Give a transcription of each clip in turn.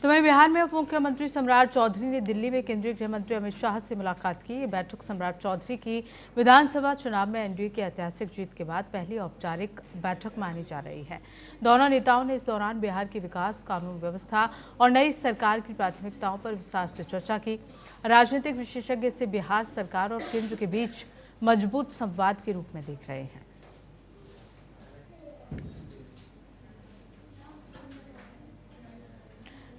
तो वहीं बिहार में उप मुख्यमंत्री सम्राट चौधरी ने दिल्ली में केंद्रीय गृह मंत्री अमित शाह से मुलाकात की। ये बैठक सम्राट चौधरी की विधानसभा चुनाव में एनडीए की ऐतिहासिक जीत के बाद पहली औपचारिक बैठक मानी जा रही है। दोनों नेताओं ने इस दौरान बिहार के विकास, कानून व्यवस्था और नई सरकार की प्राथमिकताओं पर विस्तार से चर्चा की। राजनीतिक विशेषज्ञ इसे बिहार सरकार और केंद्र के बीच मजबूत संवाद के रूप में देख रहे हैं।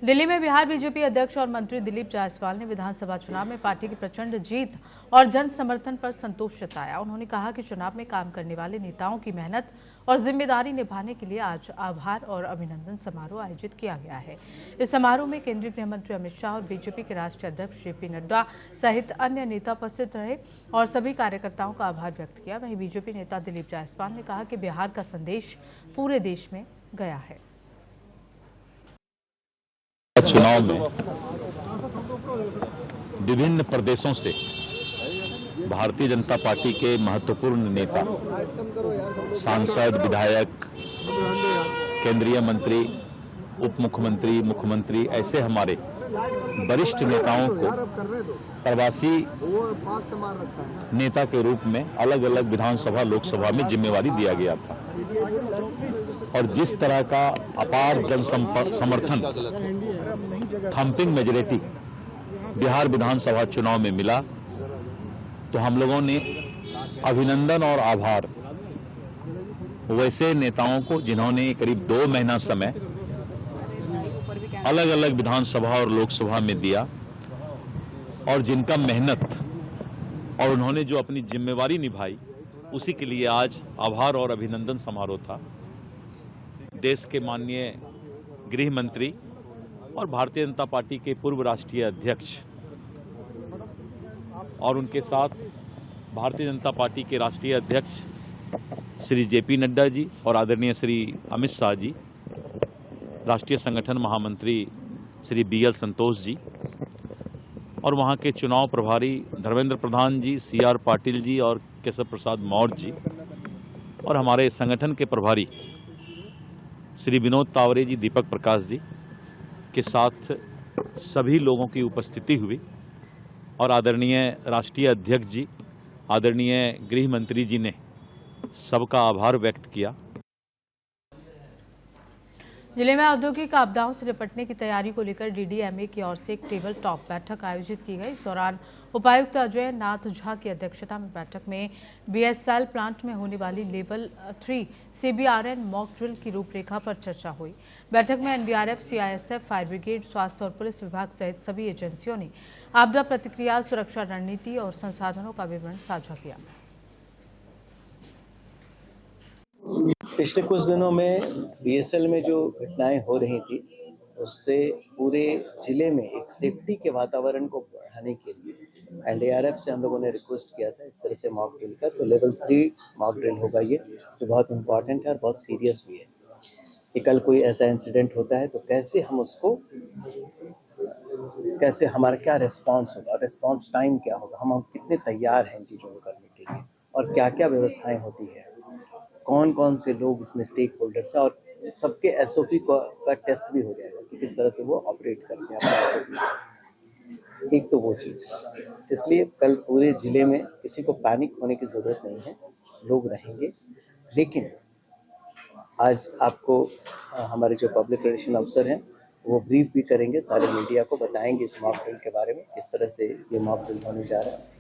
दिल्ली में बिहार बीजेपी अध्यक्ष और मंत्री दिलीप जायसवाल ने विधानसभा चुनाव में पार्टी की प्रचंड जीत और जन समर्थन पर संतोष जताया। उन्होंने कहा कि चुनाव में काम करने वाले नेताओं की मेहनत और जिम्मेदारी निभाने के लिए आज आभार और अभिनंदन समारोह आयोजित किया गया है। इस समारोह में केंद्रीय गृह मंत्री अमित शाह और बीजेपी के राष्ट्रीय अध्यक्ष जेपी नड्डा सहित अन्य नेता उपस्थित रहे और सभी कार्यकर्ताओं का आभार व्यक्त किया। वहीं बीजेपी नेता दिलीप जायसवाल ने कहा कि बिहार का संदेश पूरे देश में गया है। चुनाव में विभिन्न प्रदेशों से भारतीय जनता पार्टी के महत्वपूर्ण नेता, सांसद, विधायक, केंद्रीय मंत्री, उप मुख्यमंत्री, मुख्यमंत्री ऐसे हमारे वरिष्ठ नेताओं को प्रवासी नेता के रूप में अलग अलग विधानसभा, लोकसभा में जिम्मेवारी दिया गया था और जिस तरह का अपार जन समर्थन, थंपिंग मेजॉरिटी बिहार विधानसभा चुनाव में मिला, तो हम लोगों ने अभिनंदन और आभार वैसे नेताओं को जिन्होंने करीब 2 महीना समय अलग अलग विधानसभा और लोकसभा में दिया और जिनका मेहनत और उन्होंने जो अपनी जिम्मेवारी निभाई, उसी के लिए आज आभार और अभिनंदन समारोह था। देश के माननीय गृह मंत्री और भारतीय जनता पार्टी के पूर्व राष्ट्रीय अध्यक्ष और उनके साथ भारतीय जनता पार्टी के राष्ट्रीय अध्यक्ष श्री जेपी नड्डा जी और आदरणीय श्री अमित शाह जी, राष्ट्रीय संगठन महामंत्री श्री बीएल संतोष जी और वहाँ के चुनाव प्रभारी धर्मेंद्र प्रधान जी, सीआर पाटिल जी और केशव प्रसाद मौर्य जी और हमारे संगठन के प्रभारी श्री विनोद तावरे जी, दीपक प्रकाश जी के साथ सभी लोगों की उपस्थिति हुई और आदरणीय राष्ट्रीय अध्यक्ष जी, आदरणीय गृह मंत्री जी ने सबका आभार व्यक्त किया। जिले में औद्योगिक आपदाओं से निपटने की तैयारी को लेकर डीडीएमए की ओर से एक टेबल टॉप बैठक आयोजित की गई। इस दौरान उपायुक्त अजय नाथ झा की अध्यक्षता में बैठक में बीएसएल प्लांट में होने वाली लेवल 3 सीबीआरएन मॉक ड्रिल की रूपरेखा पर चर्चा हुई। बैठक में एनडीआरएफ, सीआईएसएफ, फायर ब्रिगेड, स्वास्थ्य और पुलिस विभाग सहित सभी एजेंसियों ने आपदा प्रतिक्रिया, सुरक्षा रणनीति और संसाधनों का विवरण साझा किया। पिछले कुछ दिनों में बीएसएल में जो घटनाएं हो रही थी, उससे पूरे जिले में एक सेफ्टी के वातावरण को बढ़ाने के लिए एनडीआरएफ से हम लोगों ने रिक्वेस्ट किया था इस तरह से मॉक ड्रिल का। तो लेवल 3 मॉक ड्रिल होगा ये, जो बहुत इम्पोर्टेंट है और बहुत सीरियस भी है कि कल कोई ऐसा इंसिडेंट होता है तो कैसे हम उसको, कैसे हमारा क्या रिस्पॉन्स होगा, रिस्पॉन्स टाइम क्या होगा, हम कितने तैयार हैं इन चीज़ों को करने के लिए और क्या क्या व्यवस्थाएं होती है, कौन कौन से लोग इसमें स्टेक होल्डर्स हैं और सबके एसओपी का टेस्ट भी हो जाएगा कि किस तरह से वो ऑपरेट करते हैं। एक तो वो चीज़ है, इसलिए कल पूरे ज़िले में किसी को पैनिक होने की ज़रूरत नहीं है, लोग रहेंगे। लेकिन आज आपको हमारे जो पब्लिक रिलेशन अफसर हैं वो ब्रीफ भी करेंगे, सारे मीडिया को बताएंगे इस मॉक ड्रिल के बारे में, किस तरह से ये मॉक ड्रिल होने जा रहा है।